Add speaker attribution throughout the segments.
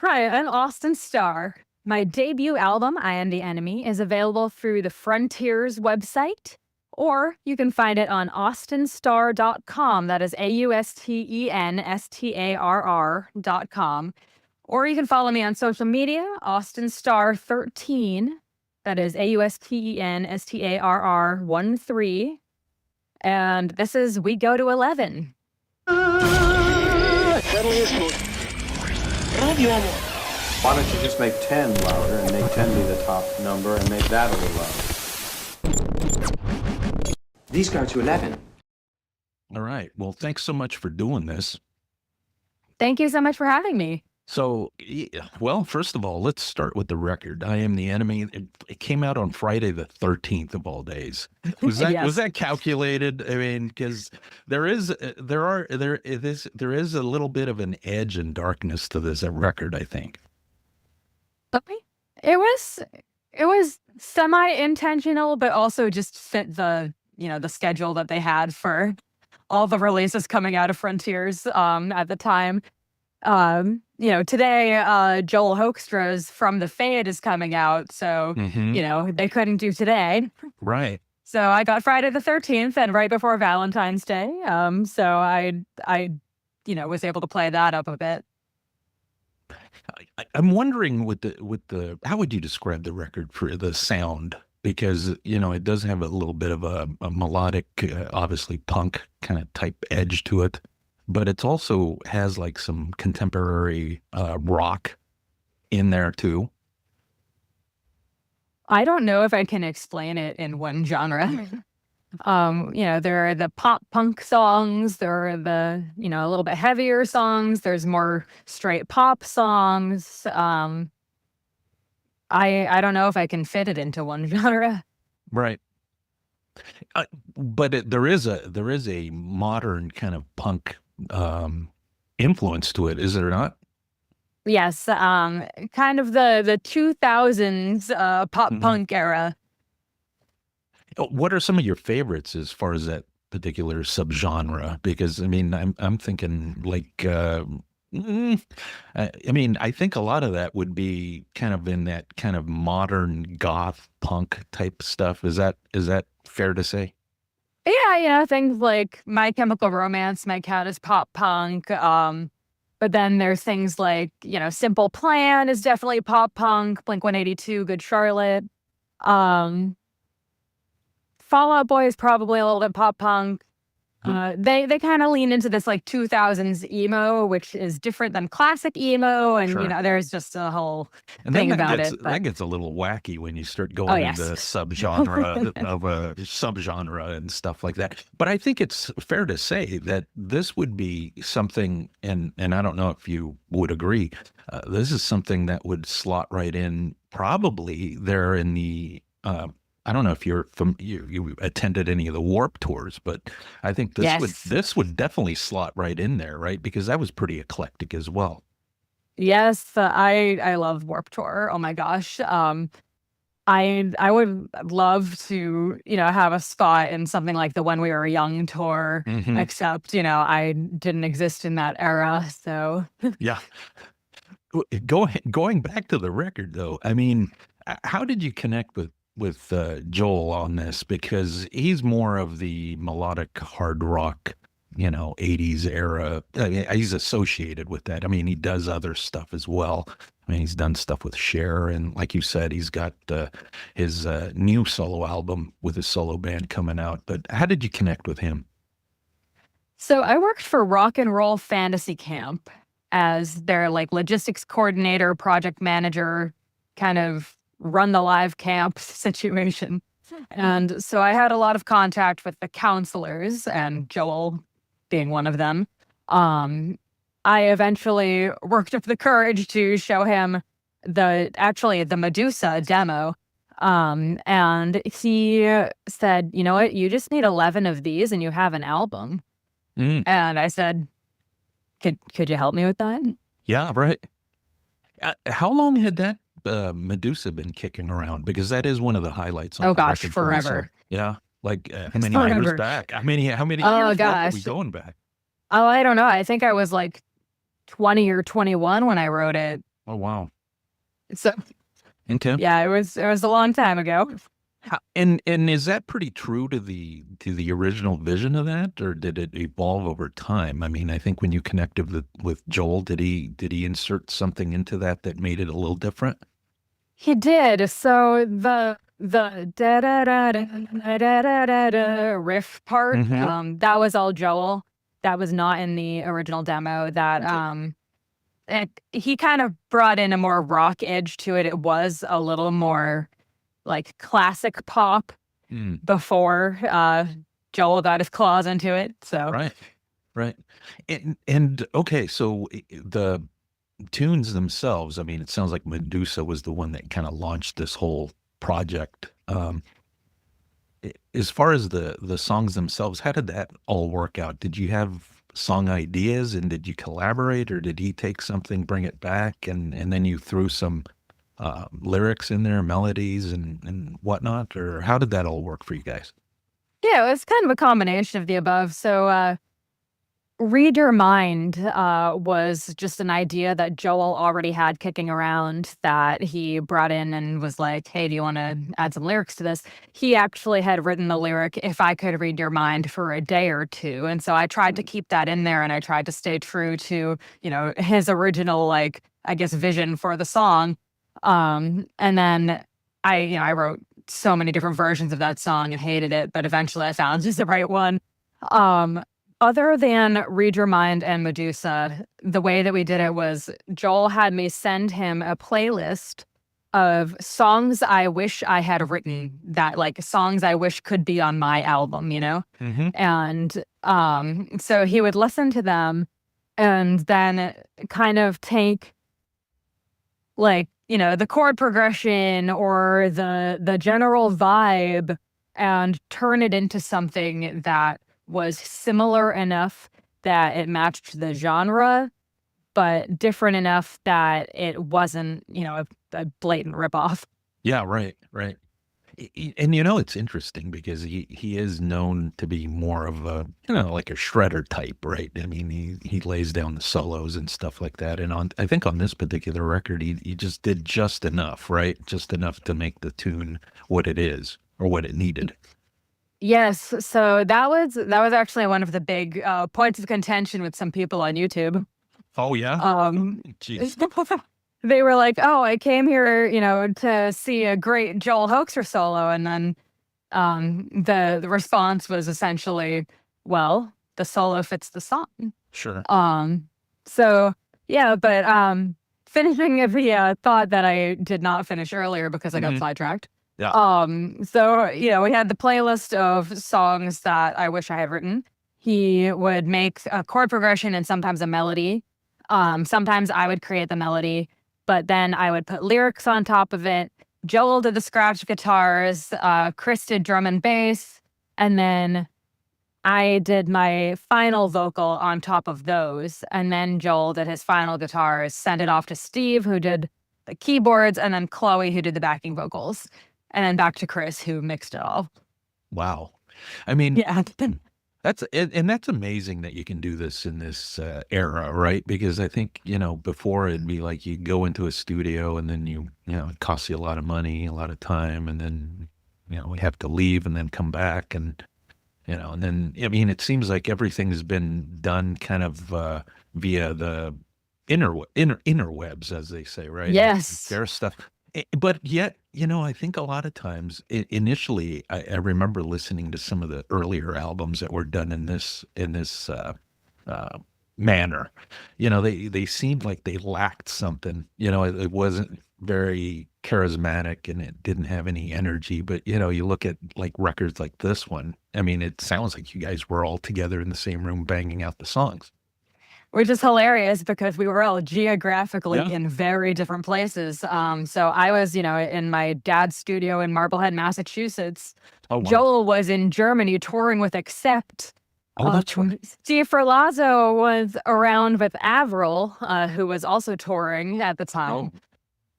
Speaker 1: Hi, I'm Austen Starr. My debut album, I Am the Enemy, is available through the Frontiers website, or you can find it on austenstarr.com. That is AUSTENSTARR.com. Or you can follow me on social media, Austen Starr 13. That is AUSTENSTARR 13. And this is We Go to 11.
Speaker 2: Why don't you just make 10 louder and make 10 be the top number and make that a little louder?
Speaker 3: These go to 11.
Speaker 4: All right. Well, thanks so much for doing this.
Speaker 1: Thank you so much for having me.
Speaker 4: So, well, first of all, let's start with the record. I Am the Enemy. It came out on Friday the 13th of all days. Was that
Speaker 1: Yes.
Speaker 4: was that calculated? I mean, because there is a little bit of an edge and darkness to this record, I think.
Speaker 1: Okay. It was semi-intentional, but also just fit the schedule that they had for all the releases coming out of Frontiers at the time. Today, Joel Hoekstra's From the Fade is coming out, so they couldn't do today.
Speaker 4: Right.
Speaker 1: So I got Friday the 13th, and right before Valentine's Day. So I was able to play that up a bit.
Speaker 4: I'm wondering with the how would you describe the record for the sound? Because it does have a little bit of a melodic, obviously punk kind of type edge to it, but it also has like some contemporary rock in there too.
Speaker 1: I don't know if I can explain it in one genre. There are the pop punk songs, there are the, a little bit heavier songs, there's more straight pop songs. I don't know if I can fit it into one genre.
Speaker 4: Right. But there is a modern kind of punk influence to it, is there not?
Speaker 1: Yes, kind of the 2000s pop punk era.
Speaker 4: What are some of your favorites as far as that particular subgenre? Because I mean, I'm thinking like, I mean, I think a lot of that would be kind of in that kind of modern goth punk type stuff. Is that fair to say?
Speaker 1: Yeah, things like My Chemical Romance might count as pop punk. But then there's things like, Simple Plan is definitely pop punk, Blink-182, Good Charlotte. Fall Out Boy is probably a little bit pop punk. They kind of lean into this like 2000s emo, which is different than classic emo, and
Speaker 4: Sure.
Speaker 1: There's just a whole
Speaker 4: And
Speaker 1: thing
Speaker 4: then
Speaker 1: about it.
Speaker 4: that gets a little wacky when you start going
Speaker 1: yes.
Speaker 4: into subgenre of a subgenre and stuff like that. But I think it's fair to say that this would be something, and I don't know if you would agree, this is something that would slot right in probably there in the I don't know if you attended any of the Warp tours, but I think this would definitely slot right in there, right? Because that was pretty eclectic as well.
Speaker 1: Yes, I love Warp Tour. Oh my gosh. I would love to, have a spot in something like the When We Were Young tour, except, I didn't exist in that era. So
Speaker 4: yeah. Going back to the record though, I mean, how did you connect with Joel on this? Because he's more of the melodic hard rock, 80s era. I mean, he's associated with that. I mean, he does other stuff as well. I mean, he's done stuff with Cher, and like you said, he's got his new solo album with his solo band coming out. But how did you connect with him?
Speaker 1: So I worked for Rock and Roll Fantasy Camp as their like logistics coordinator, project manager, kind of run the live camp situation. And so I had a lot of contact with the counselors, and Joel being one of them. I eventually worked up the courage to show him the Medusa demo. And he said, you know what, you just need 11 of these and you have an album. And I said, could you help me with that?
Speaker 4: Yeah, right. How long had that Medusa been kicking around? Because that is one of the highlights.
Speaker 1: Oh gosh, forever.
Speaker 4: Yeah, like how many years back? How many years are we going back?
Speaker 1: Oh, I don't know. I think I was like 20 or 21 when I wrote it.
Speaker 4: Oh, wow.
Speaker 1: So
Speaker 4: Okay.
Speaker 1: yeah, it was a long time ago.
Speaker 4: And is that pretty true to the original vision of that, or did it evolve over time? I mean, I think when you connected with Joel, did he insert something into that made it a little different?
Speaker 1: He did. So the da da da da da da da da riff part,
Speaker 4: Hmm.
Speaker 1: that was all Joel. That was not in the original demo. That he kind of brought in a more rock edge to it. It was a little more like classic pop
Speaker 4: Mm,
Speaker 1: before Joel got his claws into it. So
Speaker 4: right, right. And okay, so the tunes themselves, I mean, it sounds like Medusa was the one that kind of launched this whole project. As far as the songs themselves, how did that all work out? Did you have song ideas and did you collaborate, or did he take something, bring it back, and then you threw some lyrics in there, melodies and whatnot, or how did that all work for you guys?
Speaker 1: yeah, it was kind of a combination of the above. So Read Your Mind was just an idea that Joel already had kicking around that he brought in and was like, hey, do you want to add some lyrics to this? He actually had written the lyric, if I could read your mind for a day or two. And so I tried to keep that in there and I tried to stay true to, his original, like, I guess, vision for the song. And then I wrote so many different versions of that song and hated it, but eventually I found just the right one. Um, Other than Read Your Mind and Medusa, the way that we did it was Joel had me send him a playlist of songs I wish I had written, that like songs I wish could be on my album.
Speaker 4: Hmm.
Speaker 1: And so he would listen to them and then kind of take like, the chord progression or the general vibe and turn it into something that was similar enough that it matched the genre, but different enough that it wasn't, a blatant ripoff.
Speaker 4: Yeah, right, right. And it's interesting because he is known to be more of a like a shredder type, right? I mean, he lays down the solos and stuff like that. And I think on this particular record, he just did just enough, right? Just enough to make the tune what it is or what it needed.
Speaker 1: Yes, so that was actually one of the big points of contention with some people on YouTube.
Speaker 4: Oh yeah,
Speaker 1: Um,
Speaker 4: jeez.
Speaker 1: they were like, "Oh, I came here, to see a great Joel Hoekstra solo," and then the response was essentially, "Well, the solo fits the song."
Speaker 4: Sure.
Speaker 1: Um, so yeah, but finishing the thought that I did not finish earlier because I got
Speaker 4: Hmm.
Speaker 1: sidetracked.
Speaker 4: Yeah.
Speaker 1: So we had the playlist of songs that I wish I had written. He would make a chord progression and sometimes a melody. Sometimes I would create the melody, but then I would put lyrics on top of it. Joel did the scratch guitars, Chris did drum and bass, and then I did my final vocal on top of those. And then Joel did his final guitars, sent it off to Steve, who did the keyboards, and then Chloe, who did the backing vocals. And then back to Chris, who mixed it all.
Speaker 4: Wow. I mean,
Speaker 1: Yeah.
Speaker 4: and that's amazing that you can do this in this era, right? Because I think, before it'd be like you go into a studio and then it costs you a lot of money, a lot of time, and then, we have to leave and then come back and then, I mean, it seems like everything's been done kind of via the interwebs, as they say, right?
Speaker 1: Yes.
Speaker 4: Their stuff. But yet, I think a lot of times initially, I remember listening to some of the earlier albums that were done in this uh, manner. They seemed like they lacked something. It wasn't very charismatic and it didn't have any energy. But you look at like records like this one. I mean, it sounds like you guys were all together in the same room banging out the songs.
Speaker 1: Which is hilarious because we were all geographically
Speaker 4: Yeah.
Speaker 1: in very different places. So I was, in my dad's studio in Marblehead, Massachusetts.
Speaker 4: Oh wow.
Speaker 1: Joel was in Germany touring with Accept.
Speaker 4: Oh, that's right.
Speaker 1: Steve Ferlazzo was around with Avril, who was also touring at the time.
Speaker 4: Oh,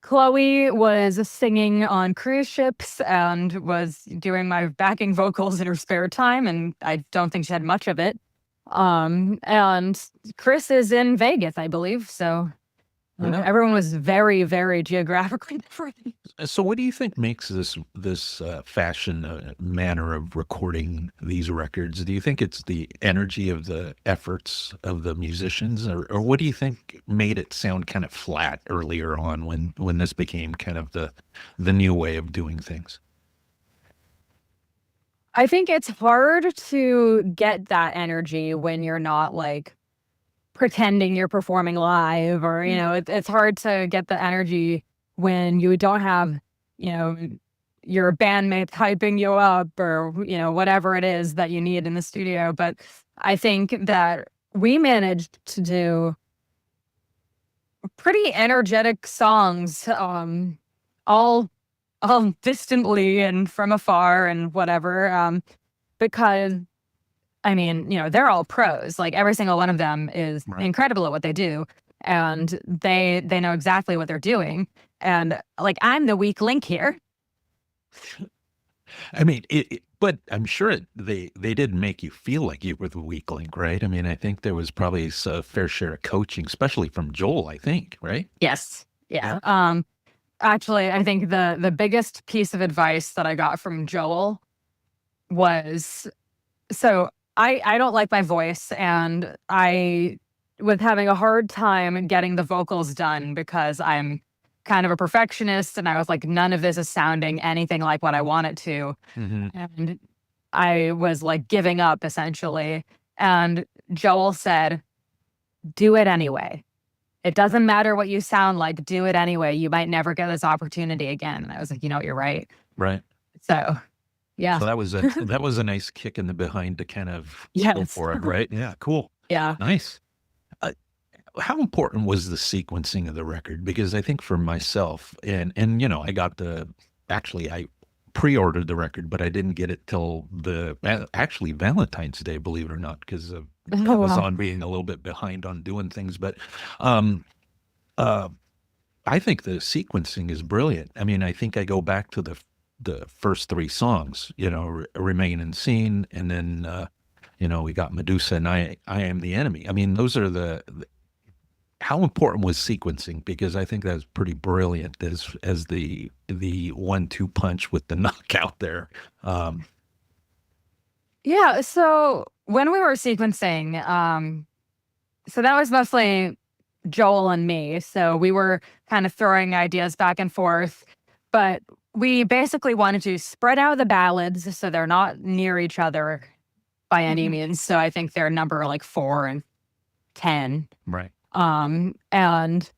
Speaker 1: Chloe was singing on cruise ships and was doing my backing vocals in her spare time, and I don't think she had much of it. And Chris is in Vegas, I believe. So
Speaker 4: Yeah.
Speaker 1: Everyone was very, very geographically different.
Speaker 4: So what do you think makes this fashion manner of recording these records? Do you think it's the energy of the efforts of the musicians, or what do you think made it sound kind of flat earlier on when this became kind of the new way of doing things?
Speaker 1: I think it's hard to get that energy when you're not like pretending you're performing live, or it's hard to get the energy when you don't have you know your bandmates hyping you up, or whatever it is that you need in the studio. But I think that we managed to do pretty energetic songs, all distantly and from afar and whatever, because I mean, they're all pros. Like every single one of them is
Speaker 4: Right.
Speaker 1: incredible at what they do, and they know exactly what they're doing. And like I'm the weak link here.
Speaker 4: I mean, but I'm sure they didn't make you feel like you were the weak link, right? I mean, I think there was probably a fair share of coaching, especially from Joel, I think, right?
Speaker 1: Yes. Yeah. Actually, I think the biggest piece of advice that I got from Joel was, so I don't like my voice, and I was having a hard time getting the vocals done because I'm kind of a perfectionist, and I was like, none of this is sounding anything like what I want it to.
Speaker 4: Hmm.
Speaker 1: And I was like giving up essentially. And Joel said, do it anyway. It doesn't matter what you sound like, do it anyway. You might never get this opportunity again. And I was like, you're right.
Speaker 4: Right.
Speaker 1: So yeah.
Speaker 4: So that was a nice kick in the behind to kind of go
Speaker 1: Yes.
Speaker 4: for it, right? Yeah, cool.
Speaker 1: Yeah.
Speaker 4: Nice. How important was the sequencing of the record? Because I think for myself, and I pre-ordered the record, but I didn't get it till actually Valentine's Day, believe it or not, because of
Speaker 1: Oh, wow.
Speaker 4: Amazon being a little bit behind on doing things. But um, uh, I think the sequencing is brilliant. I mean, I think I go back to the first three songs, Remain and Scene, and then we got Medusa and I Am the Enemy. I mean, those are how important was sequencing? Because I think that's pretty brilliant as the 1-2 punch with the knockout there.
Speaker 1: Yeah. So when we were sequencing, so that was mostly Joel and me. So we were kind of throwing ideas back and forth, but we basically wanted to spread out the ballads so they're not near each other by any means. So I think they're number like 4 and 10.
Speaker 4: Right.
Speaker 1: And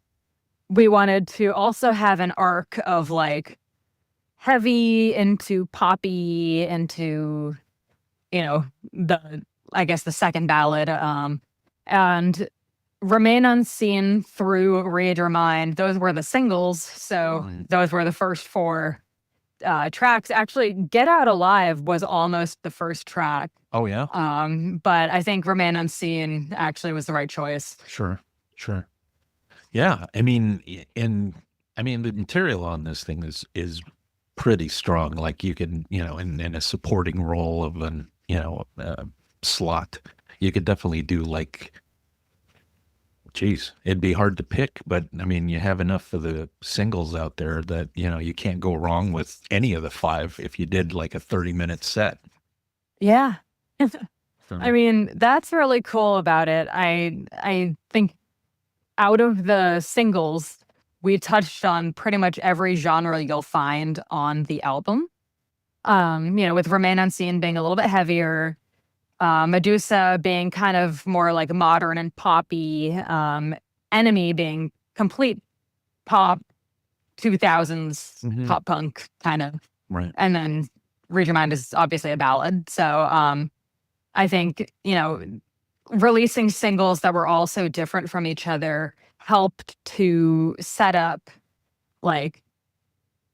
Speaker 1: we wanted to also have an arc of like heavy into poppy into, I guess the second ballad, and Remain Unseen through Read Your Mind. Those were the singles. So those were the first 4 tracks. Actually, Get Out Alive was almost the first track.
Speaker 4: Oh, yeah.
Speaker 1: But I think Remain Unseen actually was the right choice.
Speaker 4: Sure. Yeah. I mean, the material on this thing is pretty strong. Like you can, in a supporting role of an, slot, you could definitely do like, geez, it'd be hard to pick, but I mean, you have enough of the singles out there that, you can't go wrong with any of the 5 if you did like a 30-minute set.
Speaker 1: Yeah.
Speaker 4: So,
Speaker 1: I mean, that's really cool about it. I think out of the singles, we touched on pretty much every genre you'll find on the album. With Remain Unseen being a little bit heavier, Medusa being kind of more like modern and poppy, Enemy being complete pop, 2000s pop punk kind of.
Speaker 4: right.
Speaker 1: And then Read Your Mind is obviously a ballad. So I think, releasing singles that were all so different from each other helped to set up like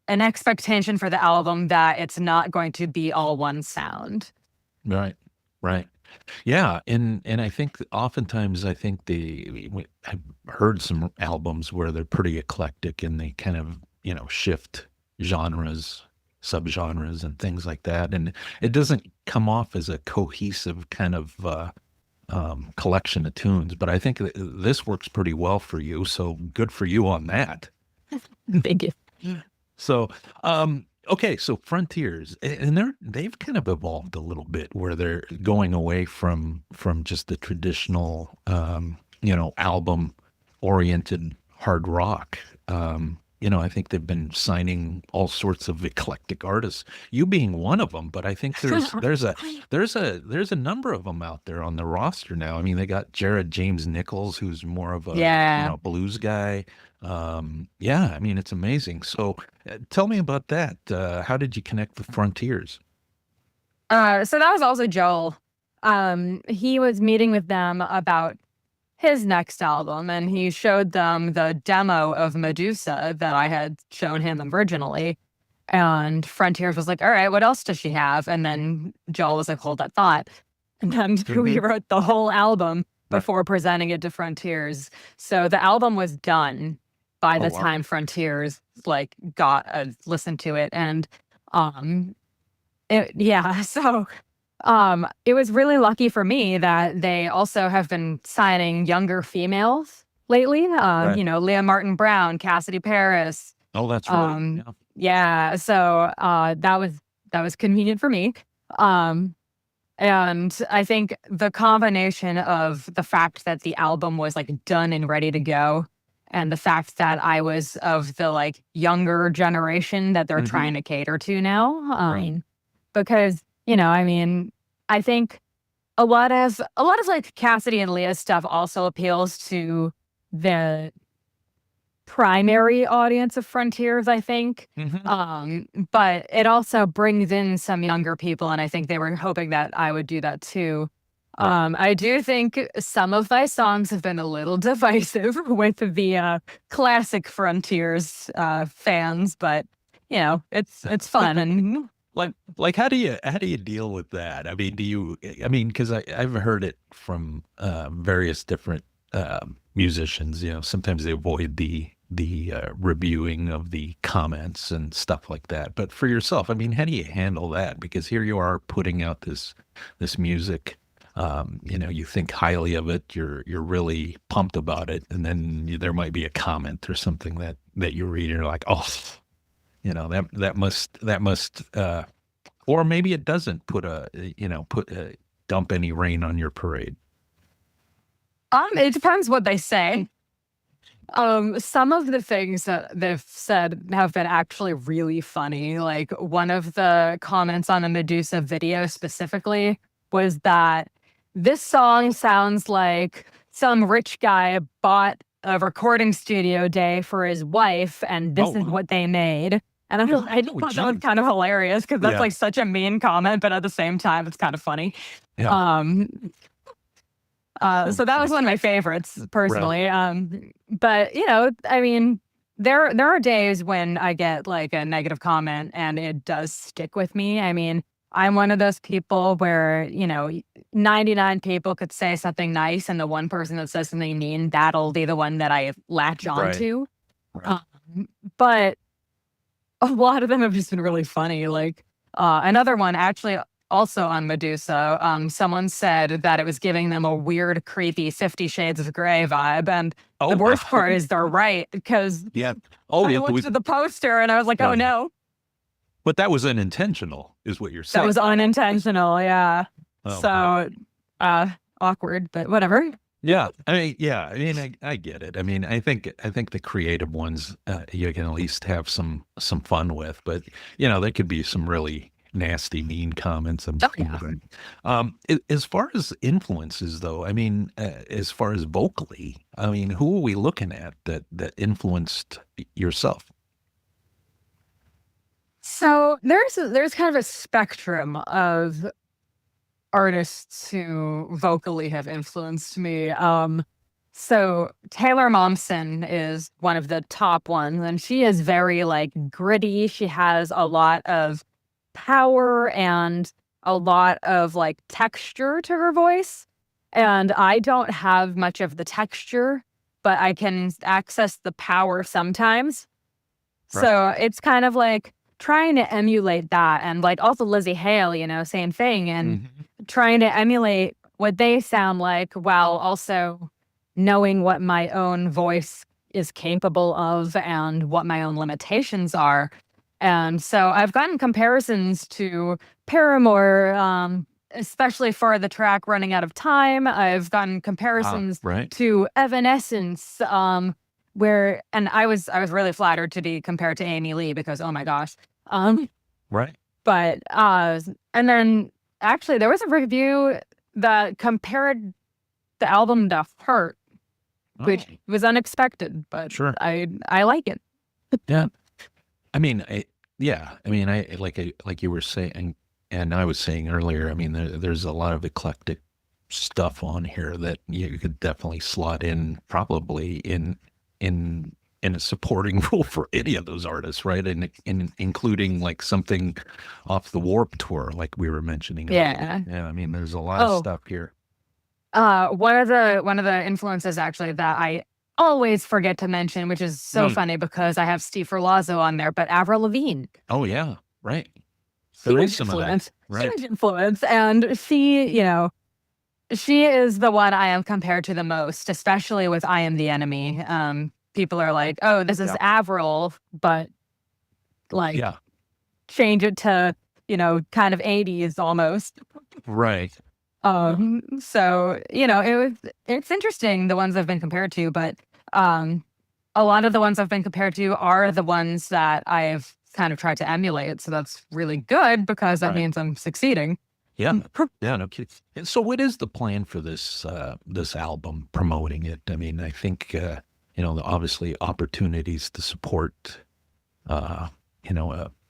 Speaker 1: an expectation for the album that it's not going to be all one sound.
Speaker 4: Right. Yeah, and I think oftentimes I've heard some albums where they're pretty eclectic and they kind of shift genres, subgenres, and things like that, and it doesn't come off as a cohesive kind of collection of tunes, but I think this works pretty well for you. So good for you on that.
Speaker 1: Thank you.
Speaker 4: So, okay, so Frontiers, and they've kind of evolved a little bit where they're going away from just the traditional, album oriented hard rock. I think they've been signing all sorts of eclectic artists. You being one of them, but I think there's a number of them out there on the roster now. I mean, they got Jared James Nichols, who's more of a blues guy. I mean, it's amazing. So, tell me about that. How did you connect with Frontiers?
Speaker 1: So that was also Joel. He was meeting with them about his next album, and he showed them the demo of Medusa that I had shown him originally. And Frontiers was like, all right, what else does she have? And then Joel was like, hold that thought. And then we wrote the whole album before presenting it to Frontiers. So the album was done by the time Frontiers got listened to it. And it was really lucky for me that they also have been signing younger females lately. Leah Martin Brown, Cassidy Paris.
Speaker 4: Oh, that's right.
Speaker 1: So that was convenient for me. And I think the combination of the fact that the album was done and ready to go, and the fact that I was of the younger generation that they're trying to cater to now, because I think a lot of Cassidy and Leah's stuff also appeals to the primary audience of Frontiers, I think. But it also brings in some younger people, and I think they were hoping that I would do that too. I do think some of my songs have been a little divisive with the classic Frontiers fans, but it's fun. And
Speaker 4: how do you deal with that? I mean, because I've heard it from various different musicians. Sometimes they avoid the reviewing of the comments and stuff like that. But for yourself, I mean, how do you handle that? Because here you are putting out this music. You think highly of it. You're really pumped about it, and then there might be a comment or something that you read, and you're like, oh. That must, or maybe it doesn't dump any rain on your parade.
Speaker 1: It depends what they say. Some of the things that they've said have been actually really funny. Like one of the comments on the Medusa video specifically was that this song sounds like some rich guy bought a recording studio day for his wife, and this is what they made. And I thought that was kind of hilarious because that's such a mean comment, but at the same time, it's kind of funny.
Speaker 4: Yeah.
Speaker 1: So that was one of my favorites personally. But I mean, there are days when I get a negative comment and it does stick with me. I mean, I'm one of those people where 99 people could say something nice, and the one person that says something mean, that'll be the one that I latch onto. Right. But a lot of them have just been really funny. Another one, actually, also on Medusa, someone said that it was giving them a weird, creepy 50 Shades of Grey vibe. And the worst part is they're right, because I looked at the poster and I was like, oh no.
Speaker 4: But that was unintentional, is what you're saying.
Speaker 1: That was unintentional, yeah. Awkward, but whatever.
Speaker 4: Yeah, I mean, I get it. I mean, I think the creative ones you can at least have some fun with, but there could be some really nasty, mean comments. As far as influences, though, I mean, as far as vocally, I mean, who are we looking at that influenced yourself?
Speaker 1: So there's kind of a spectrum of artists who vocally have influenced me. So Taylor Momsen is one of the top ones, and she is very gritty. She has a lot of power and a lot of texture to her voice. And I don't have much of the texture, but I can access the power sometimes. Right. So it's kind of trying to emulate that. And also Lzzy Hale, same thing. And trying to emulate what they sound like while also knowing what my own voice is capable of and what my own limitations are. And so I've gotten comparisons to Paramore, especially for the track Running Out of Time. I've gotten comparisons
Speaker 4: right.
Speaker 1: to Evanescence, and I was really flattered to be compared to Amy Lee because, oh my gosh.
Speaker 4: Right.
Speaker 1: But and then actually there was a review that compared the album to Hurt, which was unexpected, but
Speaker 4: Sure.
Speaker 1: I like it.
Speaker 4: Yeah. I mean, I like you were saying, and I was saying earlier, I mean, there's a lot of eclectic stuff on here that you could definitely slot in probably in a supporting role for any of those artists, right? And including like something off the Warped Tour, like we were mentioning.
Speaker 1: Yeah.
Speaker 4: Yeah. I mean, there's a lot of stuff here.
Speaker 1: One of the influences actually that I always forget to mention, which is so funny because I have Steve Ferlazzo on there, but Avril Lavigne.
Speaker 4: Oh yeah, right. There is some
Speaker 1: influence,
Speaker 4: of that, right?
Speaker 1: Huge influence, and she is the one I am compared to the most, especially with "I Am the Enemy." People are like, "Oh, this is Avril," but like, change it to kind of 80s almost.
Speaker 4: Right.
Speaker 1: So it's interesting the ones I've been compared to, but a lot of the ones I've been compared to are the ones that I've kind of tried to emulate. So that's really good because that means I'm succeeding.
Speaker 4: Yeah. Yeah, no kidding. And so what is the plan for this this album, promoting it? I mean, I think obviously opportunities to support a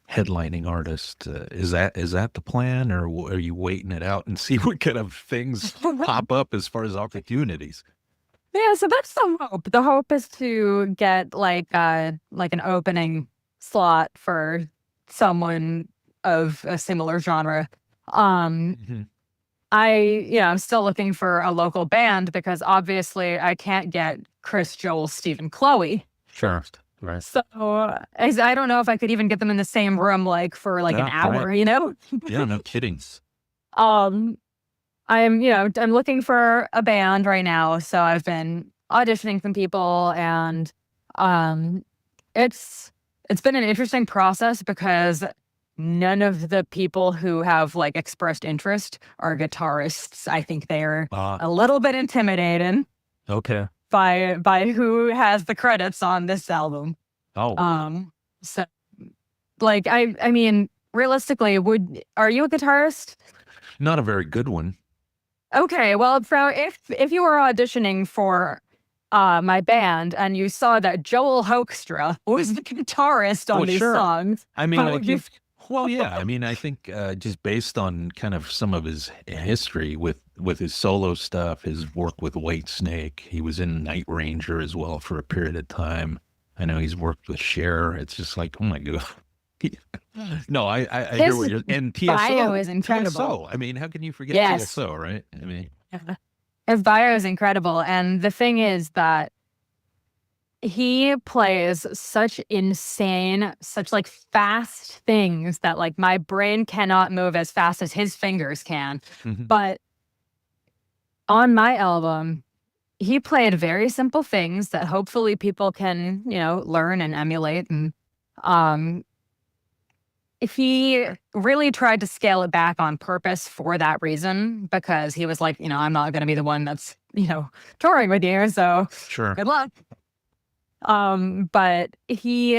Speaker 4: headlining artist. Is that the plan, or are you waiting it out and see what kind of things pop up as far as opportunities?
Speaker 1: Yeah, so that's the hope. The hope is to get like an opening slot for someone of a similar genre. I'm still looking for a local band because obviously I can't get Chris, Joel, Steve, and Chloe.
Speaker 4: Sure. Right.
Speaker 1: So I don't know if I could even get them in the same room for an hour,
Speaker 4: right. Yeah, no kidding.
Speaker 1: I'm looking for a band right now, so I've been auditioning some people, and it's been an interesting process because none of the people who have expressed interest are guitarists. I think they're a little bit intimidated.
Speaker 4: Okay.
Speaker 1: By who has the credits on this album.
Speaker 4: Oh.
Speaker 1: So I mean, realistically, are you a guitarist?
Speaker 4: Not a very good one.
Speaker 1: Okay, well, if you were auditioning for my band and you saw that Joel Hoekstra was the guitarist on these songs,
Speaker 4: I mean, well, yeah. I mean, I think just based on kind of some of his history with his solo stuff, his work with Whitesnake, he was in Night Ranger as well for a period of time. I know he's worked with Cher. It's just like, oh my God. No, I hear what you're, and TSO.
Speaker 1: Bio is incredible.
Speaker 4: TSO. I mean, how can you forget TSO, right? I mean,
Speaker 1: his bio is incredible. And the thing is that he plays such fast things that my brain cannot move as fast as his fingers can.
Speaker 4: Mm-hmm.
Speaker 1: But on my album, he played very simple things that hopefully people can, learn and emulate. And he really tried to scale it back on purpose for that reason, because he was like, I'm not going to be the one that's, touring with you. So
Speaker 4: sure.
Speaker 1: Good luck. But he,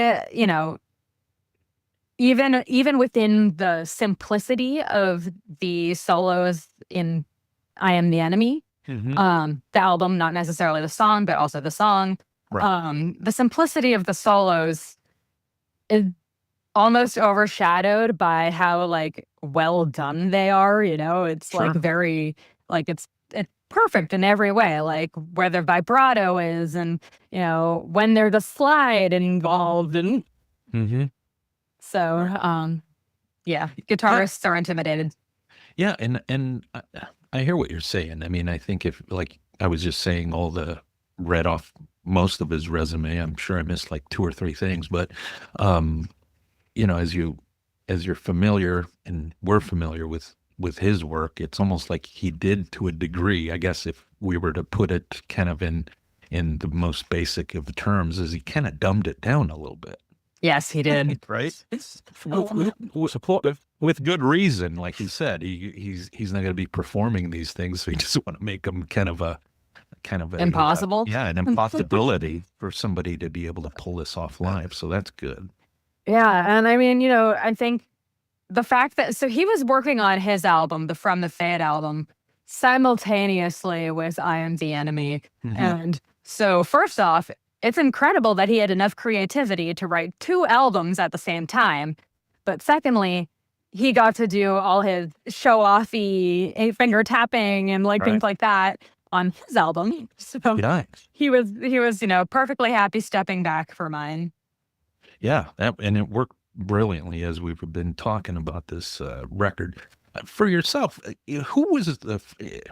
Speaker 1: even within the simplicity of the solos in I Am the Enemy, the album, not necessarily the song, but also the song, the simplicity of the solos is almost overshadowed by how well done they are. It's very it's perfect in every way, where the vibrato is, and when there's a slide involved, and so guitarists are intimidated.
Speaker 4: Yeah, and I hear what you're saying. I mean, I think if I was just saying read off most of his resume, I'm sure I missed 2 or 3 things, but as you're familiar, and we're familiar with with his work, it's almost like he did to a degree. I guess if we were to put it kind of in the most basic of terms, is he kind of dumbed it down a little bit.
Speaker 1: Yes, he did.
Speaker 4: Right? With good reason, like he said, he's not going to be performing these things, so he just want to make them kind of a
Speaker 1: Impossible.
Speaker 4: an impossibility for somebody to be able to pull this off live. So that's good.
Speaker 1: Yeah, and I mean, I think the fact that he was working on his album, the From the Fade album, simultaneously with I Am the Enemy, and so first off, it's incredible that he had enough creativity to write 2 albums at the same time. But secondly, he got to do all his show-offy 8-finger tapping and things like that on his album. So he was perfectly happy stepping back for mine.
Speaker 4: Yeah, and it worked brilliantly as we've been talking about this record. For yourself, who was the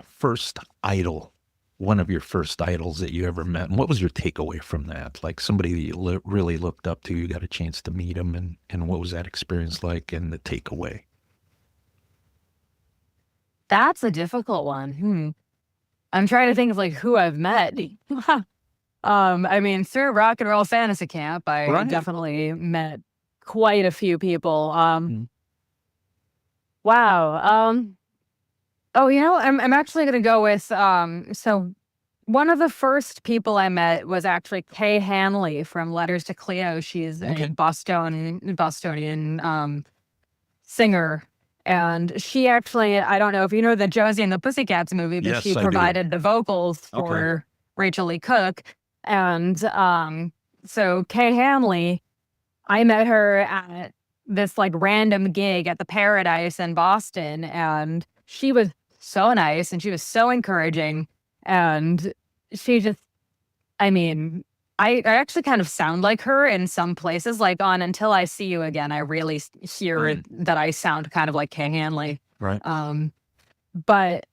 Speaker 4: first idol? One of your first idols that you ever met, and what was your takeaway from that? Like somebody that you really looked up to, you got a chance to meet him, and what was that experience like, and the takeaway?
Speaker 1: That's a difficult one. I'm trying to think of who I've met. I mean, through Rock and Roll Fantasy Camp, I definitely met quite a few people. Wow. I'm actually going to go with, so one of the first people I met was actually Kay Hanley from Letters to Cleo. She's a Bostonian singer. And she actually, I don't know if you know the Josie and the Pussycats movie, but she provided the vocals for Rachel Lee Cook. And so Kay Hanley, I met her at this random gig at the Paradise in Boston, and she was so nice and she was so encouraging, and she just, I mean, I actually kind of sound like her in some places, on Until I See You Again. I really hear that I sound kind of like Kay Hanley.
Speaker 4: Right.
Speaker 1: But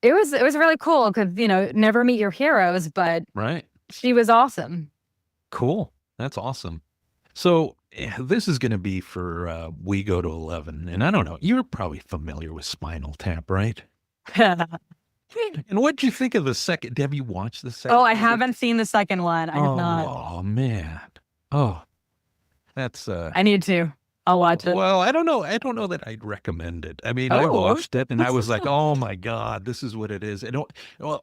Speaker 1: it was really cool because, never meet your heroes, but she was awesome.
Speaker 4: Cool. That's awesome. So this is going to be for We Go to 11. And I don't know, you're probably familiar with Spinal Tap, right? And what'd you think of the second? Have you watched the second?
Speaker 1: Oh, I haven't seen the second one. I have not.
Speaker 4: Oh, man. Oh, that's...
Speaker 1: I need to. I'll watch it.
Speaker 4: Well, I don't know. I don't know that I'd recommend it. I mean, I watched it and I was like, oh my God, this is what it is. Let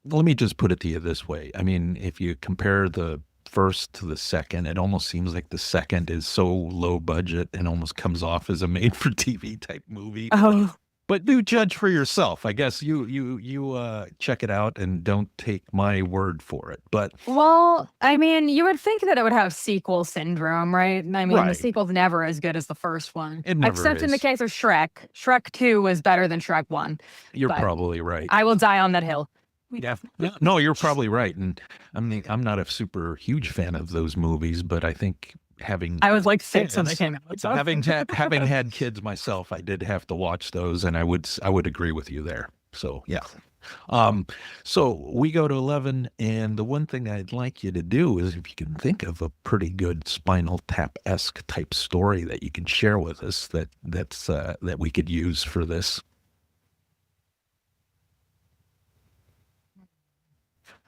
Speaker 4: me just put it to you this way. I mean, if you compare the first to the second, it almost seems like the second is so low budget and almost comes off as a made for TV type movie.
Speaker 1: Oh.
Speaker 4: But do judge for yourself. I guess you check it out and don't take my word for it. But
Speaker 1: well, I mean, you would think that it would have sequel syndrome, right? I mean, the sequel's never as good as the first one.
Speaker 4: It never
Speaker 1: Except
Speaker 4: is.
Speaker 1: In the case of Shrek. Shrek 2 was better than Shrek 1.
Speaker 4: You're probably right.
Speaker 1: I will die on that hill.
Speaker 4: Yeah. No, you're probably right. And I mean, I'm not a super huge fan of those movies, but I think I was like 6 when they came out. So. having had kids myself, I did have to watch those, and I would agree with you there. So yeah. So We Go to 11, and the one thing I'd like you to do is, if you can think of a pretty good Spinal Tap-esque type story that you can share with us that we could use for this.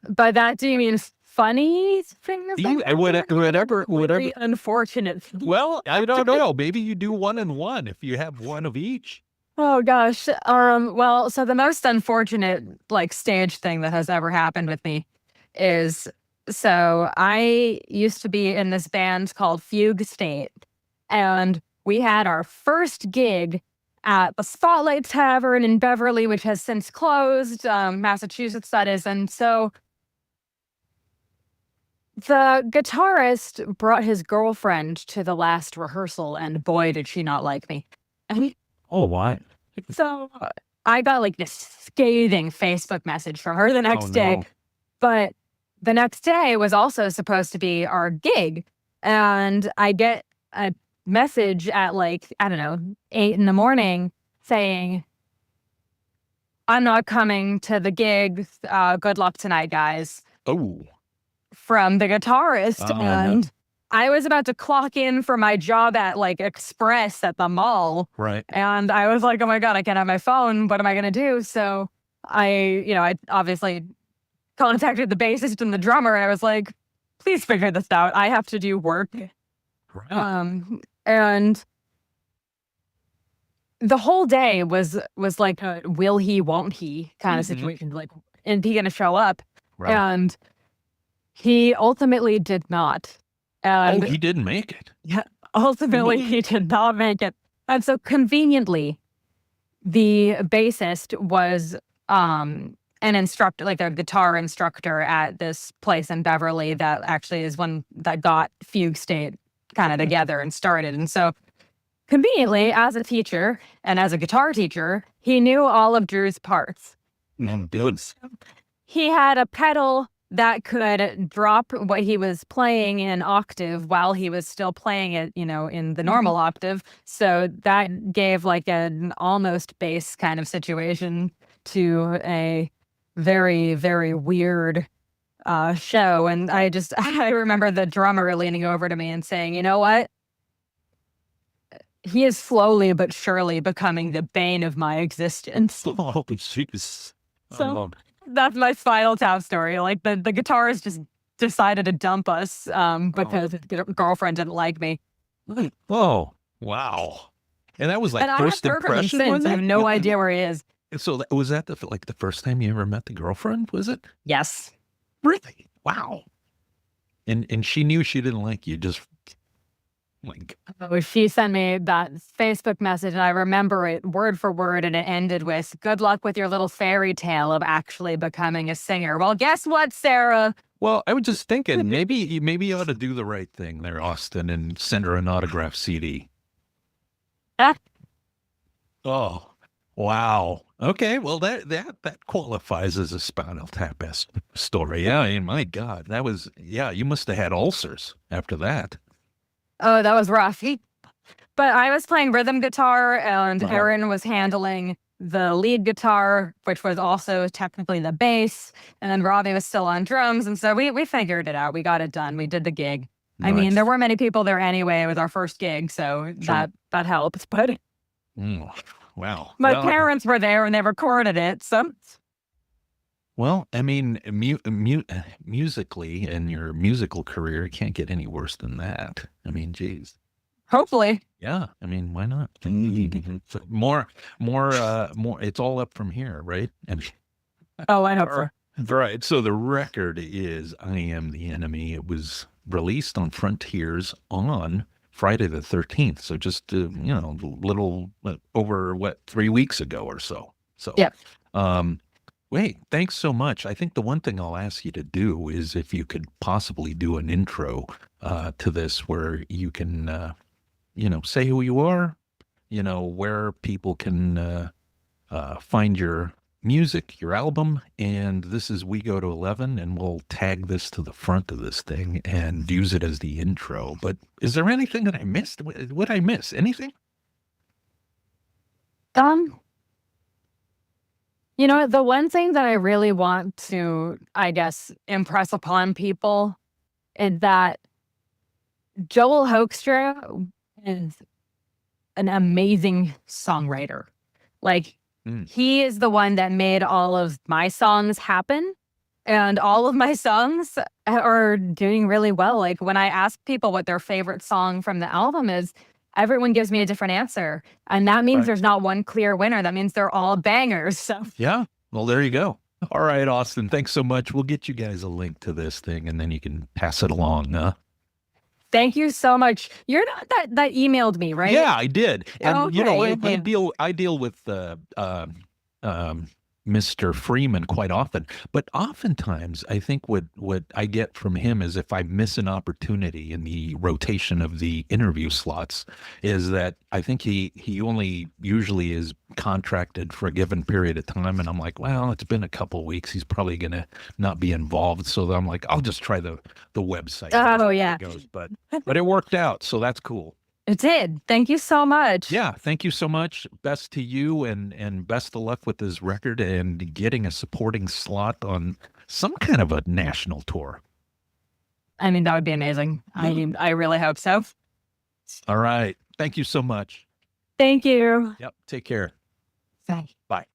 Speaker 1: By that, do you mean funny things?
Speaker 4: Whatever.
Speaker 1: Really unfortunate.
Speaker 4: Well, I don't know. Maybe you do one and one if you have one of each.
Speaker 1: Oh gosh. Well, so the most unfortunate stage thing that has ever happened with me is, so I used to be in this band called Fugue State, and we had our first gig at the Spotlight Tavern in Beverly, which has since closed, Massachusetts, that is. And so the guitarist brought his girlfriend to the last rehearsal, and boy, did she not like me.
Speaker 4: Oh, why?
Speaker 1: So I got this scathing Facebook message from her the next day. But the next day was also supposed to be our gig. And I get a message at 8 in the morning saying, "I'm not coming to the gig. Good luck tonight, guys."
Speaker 4: Oh.
Speaker 1: From the guitarist. And I was about to clock in for my job at like Express at the mall.
Speaker 4: Right.
Speaker 1: And I was like, oh my God, I can't have my phone. What am I going to do? So I obviously contacted the bassist and the drummer. And I was like, please figure this out. I have to do work.
Speaker 4: Right.
Speaker 1: And the whole day was like a will he, won't he kind of situation. Like, is he going to show up?
Speaker 4: Right.
Speaker 1: And he ultimately did not. And
Speaker 4: he didn't make it.
Speaker 1: yeah, ultimately he did not make it. And so conveniently, the bassist was an instructor, like a guitar instructor at this place in Beverly that actually is one that got Fugue State kind of together and started. And so conveniently, as a teacher and as a guitar teacher, he knew all of Drew's parts. He had a pedal that could drop what he was playing in octave while he was still playing it, in the normal octave. So that gave like an almost bass kind of situation to a very, very weird show. And I remember the drummer leaning over to me and saying, you know what? He is slowly but surely becoming the bane of my existence.
Speaker 4: Oh, jeez.
Speaker 1: So that's my Spinal Tap story. Like the guitarist just decided to dump us because his girlfriend didn't like me.
Speaker 4: Oh, wow. And that was like
Speaker 1: And
Speaker 4: first
Speaker 1: I haven't heard from him
Speaker 4: impression,
Speaker 1: since.
Speaker 4: was
Speaker 1: I have
Speaker 4: it?
Speaker 1: no idea where he is.
Speaker 4: So was that the first time you ever met the girlfriend, was it?
Speaker 1: Yes.
Speaker 4: Really? Wow. And she knew she didn't like you, just like.
Speaker 1: Oh, she sent me that Facebook message, and I remember it word for word, and it ended with, good luck with your little fairy tale of actually becoming a singer. Well, guess what, Sarah?
Speaker 4: Well, I was just thinking, maybe you ought to do the right thing there, Austen, and send her an autograph CD.
Speaker 1: Ah.
Speaker 4: Oh, wow. Okay, well that qualifies as a Spinal Tap story. Yeah, I mean, my God, that was, you must have had ulcers after that.
Speaker 1: Oh, that was rough. But I was playing rhythm guitar, and Aaron was handling the lead guitar, which was also technically the bass, and then Robbie was still on drums. And so we figured it out. We got it done. We did the gig.
Speaker 4: Nice.
Speaker 1: I mean, there weren't many people there anyway. It was our first gig, so that helped. But
Speaker 4: wow.
Speaker 1: My parents were there and they recorded it. So,
Speaker 4: well, I mean, musically and your musical career can't get any worse than that. I mean, geez.
Speaker 1: Hopefully.
Speaker 4: Yeah. I mean, why not? More. It's all up from here, right?
Speaker 1: Oh, I hope so.
Speaker 4: Right. So the record is "I Am the Enemy." It was released on Frontiers on Friday the 13th. So just little over 3 weeks ago or so. So
Speaker 1: yep.
Speaker 4: Wait, thanks so much. I think the one thing I'll ask you to do is if you could possibly do an intro to this where you can, say who you are, where people can find your music, your album, and this is We Go to 11, and we'll tag this to the front of this thing and use it as the intro. But is there anything that I missed? Would I miss anything?
Speaker 1: The one thing that I really want to, I guess, impress upon people is that Joel Hoekstra is an amazing songwriter. Like, he is the one that made all of my songs happen, and all of my songs are doing really well. Like, when I ask people what their favorite song from the album is, everyone gives me a different answer. And that means there's not one clear winner. That means they're all bangers. So
Speaker 4: yeah. Well, there you go. All right, Austen, thanks so much. We'll get you guys a link to this thing, and then you can pass it along.
Speaker 1: Thank you so much. You're not that emailed me, right?
Speaker 4: Yeah, I did. And
Speaker 1: okay.
Speaker 4: I deal with Mr. Freeman quite often, but oftentimes I think what I get from him is if I miss an opportunity in the rotation of the interview slots, is that I think he only usually is contracted for a given period of time, and I'm like, well, it's been a couple of weeks, he's probably gonna not be involved, so I'm like, I'll just try the website.
Speaker 1: Oh yeah,
Speaker 4: but it worked out, so that's cool.
Speaker 1: It did. Thank you so much.
Speaker 4: Yeah, thank you so much. Best to you, and best of luck with this record and getting a supporting slot on some kind of a national tour.
Speaker 1: I mean, that would be amazing. I really hope so.
Speaker 4: All right. Thank you so much.
Speaker 1: Thank you.
Speaker 4: Yep. Take care.
Speaker 1: Bye.
Speaker 4: Bye.